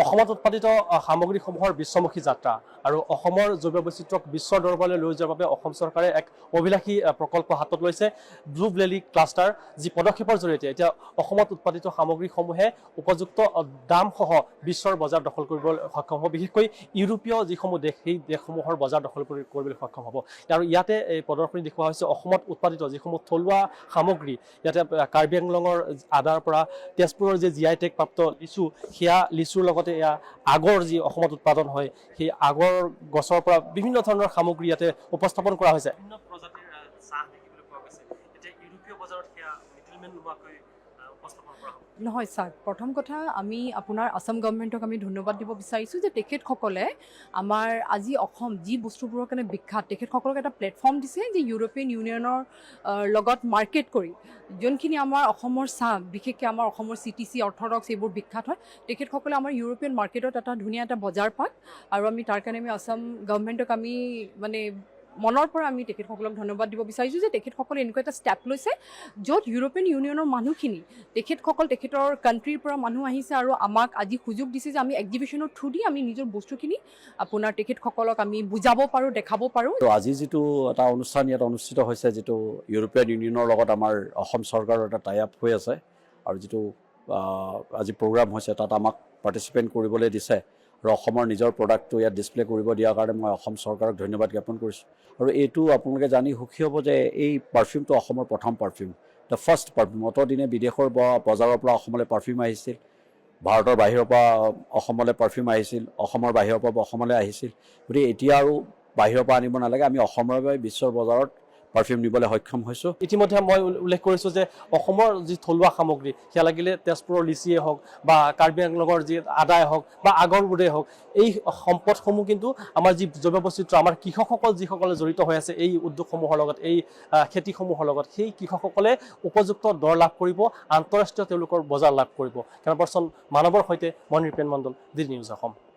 অসমত উৎপাদিত সামগ্ৰীসমূহৰ বিশ্বমুখী যাত্ৰা আৰু অসমৰ জৈৱ বৈচিত্ৰ্যক বিশ্বৰ দৰবাৰলৈ লৈ যোৱাৰ বাবে অসম চৰকাৰে এক অভিলাষী প্ৰকল্প হাতত লৈছে ব্লু ভেলী ক্লাষ্টাৰ, যি পদক্ষেপৰ জৰিয়তে এতিয়া অসমত উৎপাদিত সামগ্ৰীসমূহে উপযুক্ত দামসহ বিশ্বৰ বজাৰ দখল কৰিবলৈ সক্ষম হ'ব। বিশেষকৈ ইউৰোপীয় যিসমূহ দেশ, সেই দেশসমূহৰ বজাৰ দখল কৰিবলৈ সক্ষম হ'ব। আৰু ইয়াতে এই প্ৰদৰ্শনী দেখুওৱা হৈছে অসমত উৎপাদিত যিসমূহ থলুৱা সামগ্ৰী। ইয়াতে কাৰ্বি আংলঙৰ আদাৰ পৰা তেজপুৰৰ যি GI টেগ প্ৰাপ্ত লিচু, সেয়া লিচুৰ লগতে এয়া আগৰ যি অসমত উৎপাদন হয়, সেই আগৰ গছৰ পৰা বিভিন্ন ধৰণৰ সামগ্ৰী ইয়াতে উপস্থাপন কৰা হৈছে। বিভিন্ন প্ৰজাতিৰ চাহ দেখিবলৈ পোৱা গৈছে। এতিয়া ইউৰোপীয় বজাৰত সেয়া মিডলমেন নোহোৱাকৈ উপস্থাপন কৰা হ'ব। নহয় ছাৰ, প্ৰথম কথা আমি আপোনাৰ আসাম গভৰ্ণমেণ্টক আমি ধন্যবাদ দিব বিচাৰিছোঁ যে তেখেতসকলে আমাৰ আজি অসম যি বস্তুবোৰৰ কাৰণে বিখ্যাত, তেখেতসকলক এটা প্লেটফৰ্ম দিছে যে ইউৰোপিয়ান ইউনিয়নৰ লগত মাৰ্কেট কৰি যোনখিনি আমাৰ অসমৰ চাহ, বিশেষকৈ আমাৰ অসমৰ CTC অৰ্থডক্স এইবোৰ বিখ্যাত হয়, তেখেতসকলে আমাৰ ইউৰোপিয়ান মাৰ্কেটত এটা ধুনীয়া এটা বজাৰ পায়। আৰু আমি তাৰ কাৰণে আমি আসাম গভৰ্ণমেণ্টক আমি মানে মনৰ পৰা আমি তেখেতসকলক ধন্যবাদ দিব বিচাৰিছোঁ যে তেখেতসকলে এনেকুৱা এটা ষ্টেপ লৈছে য'ত ইউৰোপিয়ান ইউনিয়নৰ মানুহখিনি তেখেতৰ কাণ্ট্ৰিৰ পৰা মানুহ আহিছে আৰু আমাক আজি সুযোগ দিছে যে আমি এক্সিবিশ্যনৰ থ্ৰু দি আমি নিজৰ বস্তুখিনি আপোনাৰ তেখেতসকলক আমি বুজাব পাৰোঁ, দেখাব পাৰোঁ। তো আজি যিটো এটা অনুষ্ঠান ইয়াত অনুষ্ঠিত হৈছে, যিটো ইউৰোপীয়ান ইউনিয়নৰ লগত আমাৰ অসম চৰকাৰৰ এটা টাই আপ হৈ আছে, আৰু যিটো আজি প্ৰগ্ৰাম হৈছে তাত আমাক পাৰ্টিচিপেট কৰিবলৈ দিছে আৰু অসমৰ নিজৰ প্ৰডাক্টটো ইয়াত ডিছপ্লে কৰিব দিয়াৰ কাৰণে মই অসম চৰকাৰক ধন্যবাদ জ্ঞাপন কৰিছোঁ। আৰু এইটো আপোনালোকে জানি সুখী হ'ব যে এই পাৰফিউমটো অসমৰ প্ৰথম পাৰফিউম, দ্য ফাৰ্ষ্ট পাৰফিউম। অতদিনে বিদেশৰ বজাৰৰ পৰা অসমলৈ পাৰফিউম আহিছিল, ভাৰতৰ বাহিৰৰ পৰা অসমলৈ পাৰফিউম আহিছিল, অসমৰ বাহিৰৰ পৰা অসমলৈ আহিছিল। গতিকে এতিয়া আৰু বাহিৰৰ পৰা আনিব নালাগে, আমি অসমৰ বাবে বিশ্বৰ বজাৰত পাৰফিউম নিবলৈ সক্ষম হৈছোঁ। ইতিমধ্যে মই উল্লেখ কৰিছোঁ যে অসমৰ যি থলুৱা সামগ্ৰী, সেয়া লাগিলে তেজপুৰৰ লিচিয়ে হওক বা কাৰ্বি আংলঙৰ যি আদাই হওক বা আগৰবোৰেই হওক, এই সম্পদসমূহ কিন্তু আমাৰ যি জৈৱ বৈচিত্ৰ্য, আমাৰ কৃষকসকল যিসকলে জড়িত হৈ আছে এই উদ্যোগসমূহৰ লগত, এই খেতিসমূহৰ লগত, সেই কৃষকসকলে উপযুক্ত দৰ লাভ কৰিব, আন্তঃৰাষ্ট্ৰীয় তেওঁলোকৰ বজাৰ লাভ কৰিব। কেমেৰা পাৰ্চন মানৱৰ সৈতে মই নৃপেন মণ্ডল, DD নিউজ অসম।